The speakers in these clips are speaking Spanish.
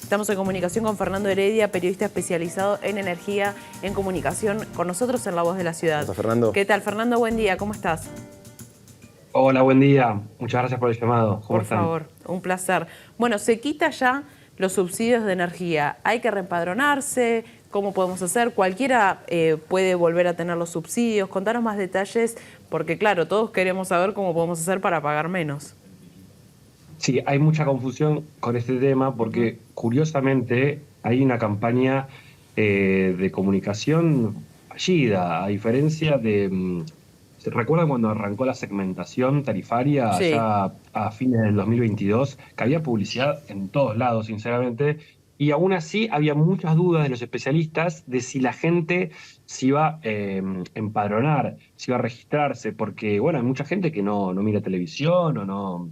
Estamos en comunicación con Fernando Heredia, periodista especializado en energía, en comunicación, con nosotros en La Voz de la Ciudad. Hola, Fernando. ¿Qué tal, Fernando? Buen día, ¿cómo estás? Hola, buen día. Muchas gracias por el llamado. ¿Cómo Por están? favor, un placer. Bueno, se quita ya los subsidios de energía. ¿Hay que reempadronarse? ¿Cómo podemos hacer? ¿Cualquiera puede volver a tener los subsidios? Contanos más detalles, porque claro, todos queremos saber cómo podemos hacer para pagar menos. Sí, hay mucha confusión con este tema porque curiosamente hay una campaña de comunicación fallida, a diferencia de... ¿se recuerdan cuando arrancó la segmentación tarifaria Sí. ya a fines del 2022? Que había publicidad en todos lados, sinceramente, y aún así había muchas dudas de los especialistas de si la gente se iba a empadronar, si iba a registrarse, porque, bueno, hay mucha gente que no mira televisión o no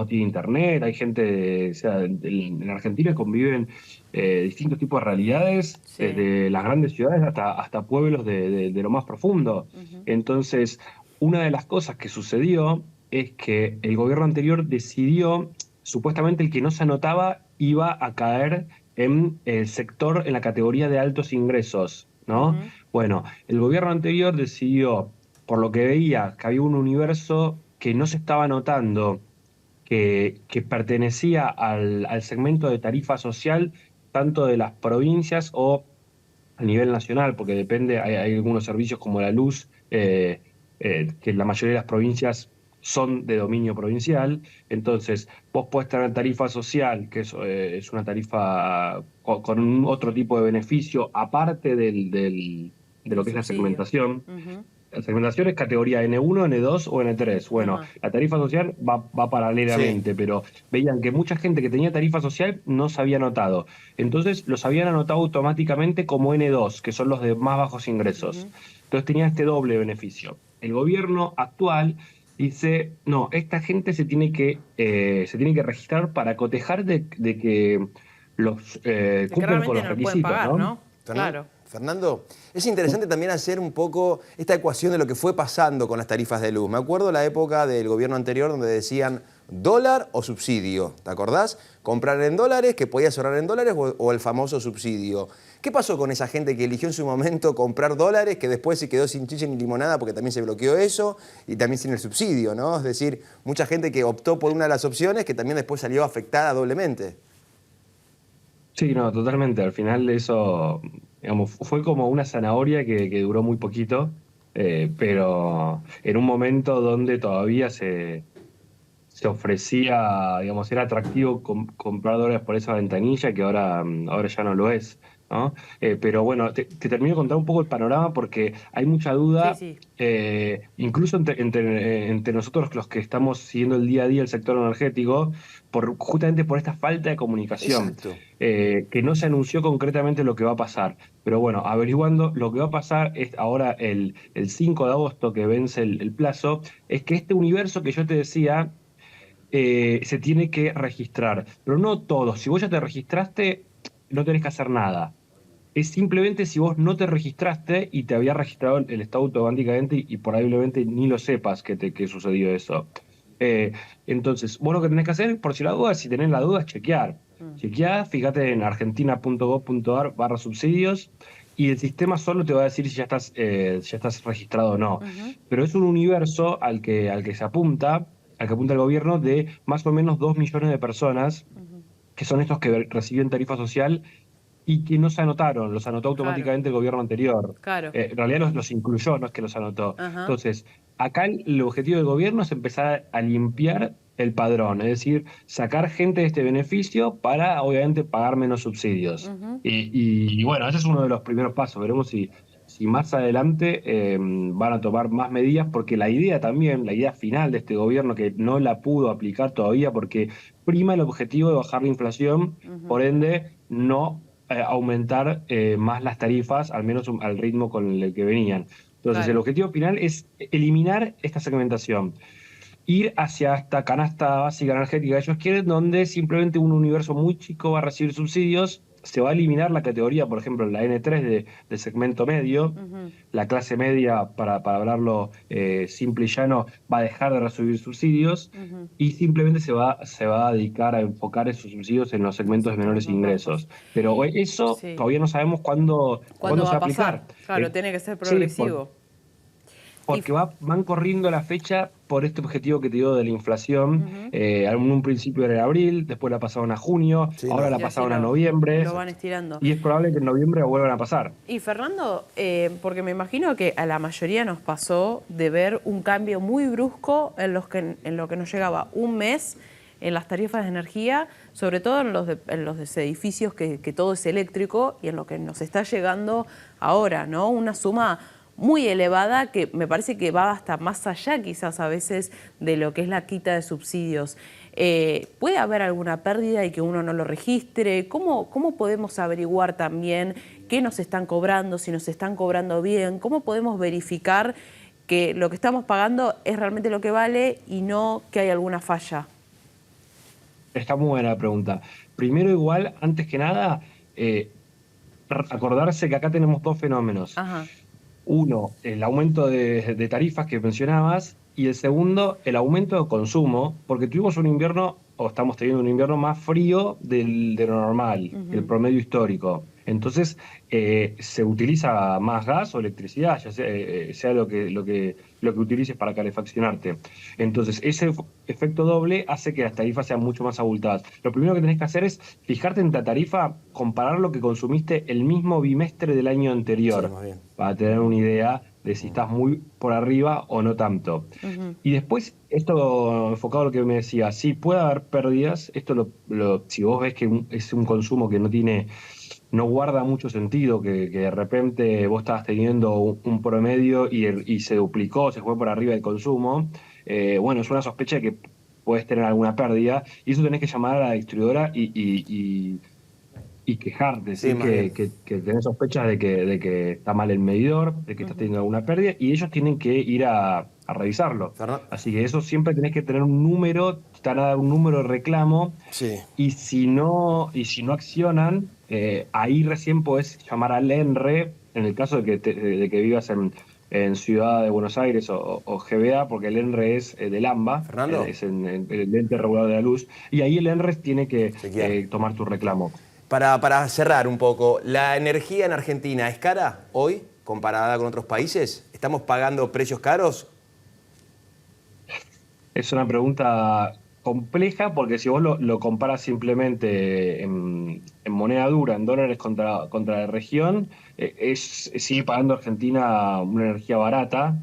tiene internet, hay gente, o sea, en Argentina conviven distintos tipos de realidades, Sí. desde las grandes ciudades hasta pueblos de lo más profundo. Entonces, una de las cosas que sucedió es que el gobierno anterior decidió, supuestamente el que no se anotaba iba a caer en el sector, en la categoría de altos ingresos, ¿no? Ujú. Bueno, el gobierno anterior decidió, por lo que veía, que había un universo que no se estaba notando, que pertenecía al segmento de tarifa social, tanto de las provincias o a nivel nacional, porque depende, hay algunos servicios como la luz, que la mayoría de las provincias son de dominio provincial. Entonces vos podés tener tarifa social, que es una tarifa con un otro tipo de beneficio, aparte de Del lo que es la subsidio. segmentación. Ujú. La segmentación es categoría N1, N2 o N3. Bueno, Ajá. la tarifa social va Sí. paralelamente, pero veían que mucha gente que tenía tarifa social no se había anotado. Entonces los habían anotado automáticamente como N2, que son los de más bajos ingresos. Ujú. Entonces tenía este doble beneficio. El gobierno actual dice, no, esta gente se tiene que registrar para cotejar de que los De que cumplen con realmente los no lo pueden requisitos, pagar, ¿no? ¿no? Claro. Fernando, es interesante también hacer un poco esta ecuación de lo que fue pasando con las tarifas de luz. Me acuerdo la época del gobierno anterior donde decían dólar o subsidio, ¿te acordás? Comprar en dólares, que podías ahorrar en dólares, o el famoso subsidio. ¿Qué pasó con esa gente que eligió en su momento comprar dólares, que después se quedó sin chicha ni limonada porque también se bloqueó eso, y también sin el subsidio, ¿no? Es decir, mucha gente que optó por una de las opciones que también después salió afectada doblemente. Sí, no, totalmente. Al final eso, digamos, fue como una zanahoria que duró muy poquito, pero en un momento donde todavía se ofrecía, digamos, era atractivo comprar dólares por esa ventanilla que ahora ya no lo es, ¿no? Pero bueno, te termino de contar un poco el panorama porque hay mucha Sí, duda, sí. incluso entre nosotros los que estamos siguiendo el día a día el sector energético, justamente por esta falta de comunicación, Exacto. que no se anunció concretamente lo que va a pasar. Pero bueno, averiguando, lo que va a pasar es ahora el 5 de agosto que vence el plazo, es que este universo que yo te decía, se tiene que registrar, pero no todos. Si vos ya te registraste, no tenés que hacer nada. Es simplemente si vos no te registraste y te había registrado el Estado automáticamente y probablemente ni lo sepas que sucedió eso. Eh, entonces, vos lo que tenés que hacer, por si la duda, si tenés la duda, es chequear. Mm. Chequear, fíjate en argentina.gov.ar/subsidios y el sistema solo te va a decir si ya estás registrado o no. Ujú. Pero es un universo al que se apunta, al que apunta el gobierno, de más o menos 2 millones de personas, Ujú. que son estos que reciben tarifa social y que no se anotaron, los anotó Claro, automáticamente el gobierno anterior. claro. En realidad los incluyó, no es que los anotó. Ajá. Entonces, acá el objetivo del gobierno es empezar a limpiar el padrón, es decir, sacar gente de este beneficio para, obviamente, pagar menos subsidios. Ujú. Y bueno, ese es uno de los primeros pasos. Veremos si más adelante van a tomar más medidas, porque la idea también, la idea final de este gobierno, que no la pudo aplicar todavía porque prima el objetivo de bajar la inflación, Ujú. por ende, no aumentar más las tarifas, al menos al ritmo con el que venían. Entonces, el Claro. objetivo final es eliminar esta segmentación, ir hacia esta canasta básica energética que ellos quieren, donde simplemente un universo muy chico va a recibir subsidios se va a eliminar la categoría, por ejemplo, la N3 del segmento medio. La clase media, para hablarlo simple y llano, va a dejar de recibir subsidios y simplemente se va a dedicar a enfocar esos subsidios en los segmentos de menores ingresos. Pero eso todavía no sabemos cuándo se va a aplicar. Claro, tiene que ser progresivo. Porque van corriendo la fecha por este objetivo que te digo de la inflación. En un principio era en abril, después la pasaron a junio, ahora la pasaron a noviembre. Lo van estirando. Y es probable que en noviembre vuelvan a pasar. Y Fernando, porque me imagino que a la mayoría nos pasó de ver un cambio muy brusco en lo que nos llegaba un mes en las tarifas de energía, sobre todo en los de edificios que todo es eléctrico, y en lo que nos está llegando ahora, ¿no? Una suma muy elevada que me parece que va hasta más allá quizás a veces de lo que es la quita de subsidios. ¿Puede haber alguna pérdida y que uno no lo registre? ¿Cómo podemos averiguar también qué nos están cobrando, si nos están cobrando bien? ¿Cómo podemos verificar que lo que estamos pagando es realmente lo que vale y no que hay alguna falla? Está muy buena la pregunta. Primero, igual, antes que nada, acordarse que acá tenemos dos fenómenos. Ajá. Uno, el aumento de tarifas que mencionabas, y el segundo, el aumento de consumo, porque tuvimos un invierno, o estamos teniendo un invierno más frío de lo normal, el promedio histórico. Entonces, se utiliza más gas o electricidad, ya sea lo que utilices para calefaccionarte. Entonces, ese efecto doble hace que las tarifas sean mucho más abultadas. Lo primero que tenés que hacer es fijarte en la tarifa, comparar lo que consumiste el mismo bimestre del año anterior, para tener una idea de si estás muy por arriba o no tanto. Y después, esto enfocado a lo que me decía, sí puede haber pérdidas, esto si vos ves que es un consumo que no guarda mucho sentido, que de repente vos estabas teniendo un promedio y se duplicó, se fue por arriba el consumo, bueno, es una sospecha de que puedes tener alguna pérdida, y eso tenés que llamar a la distribuidora y quejarte, decir que tenés sospechas de que está mal el medidor, de que estás teniendo alguna pérdida, y ellos tienen que ir a revisarlo. Así que eso siempre tenés que tener un número, te van a dar un número de reclamo, y si no accionan, ahí recién podés llamar al ENRE, en el caso de que vivas en Ciudad de Buenos Aires o GBA, porque el ENRE es del AMBA, es el ente regulador de la luz, y ahí el ENRE tiene que tomar tu reclamo. Para cerrar un poco, ¿la energía en Argentina es cara hoy comparada con otros países? ¿Estamos pagando precios caros? Es una pregunta compleja, porque si vos lo comparas simplemente en moneda dura, en dólares contra la región, sigue pagando Argentina una energía barata,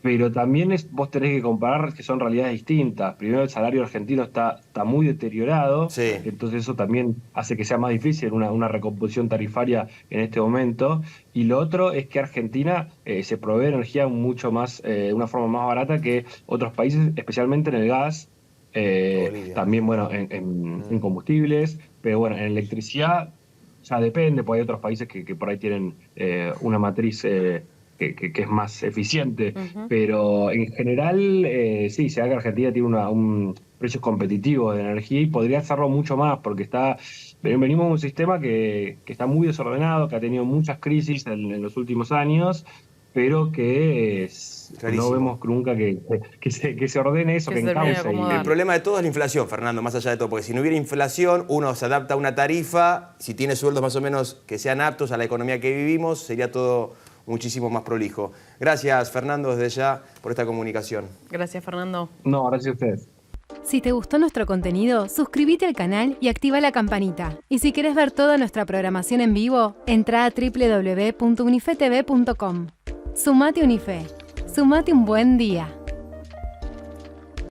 pero también vos tenés que comparar que son realidades distintas. Primero, el salario argentino está muy deteriorado, entonces eso también hace que sea más difícil una recomposición tarifaria en este momento. Y lo otro es que Argentina se provee energía mucho más, de una forma más barata que otros países, especialmente en el gas, también bueno en combustibles, pero bueno, en electricidad ya depende, porque hay otros países que por ahí tienen una matriz que es más eficiente, pero en general sí, se da que Argentina tiene un precios competitivos de energía y podría hacerlo mucho más, porque venimos de un sistema que está muy desordenado, que ha tenido muchas crisis en los últimos años, pero que no vemos nunca que se ordene eso, que encauce. El problema de todo es la inflación, Fernando, más allá de todo, porque si no hubiera inflación, uno se adapta a una tarifa, si tiene sueldos más o menos que sean aptos a la economía que vivimos, sería todo muchísimo más prolijo. Gracias, Fernando, desde ya por esta comunicación. Gracias, Fernando. No, gracias a ustedes. Si te gustó nuestro contenido, suscríbete al canal y activa la campanita. Y si querés ver toda nuestra programación en vivo, entra a www.unifetv.com. Sumate Unife. Sumate un buen día.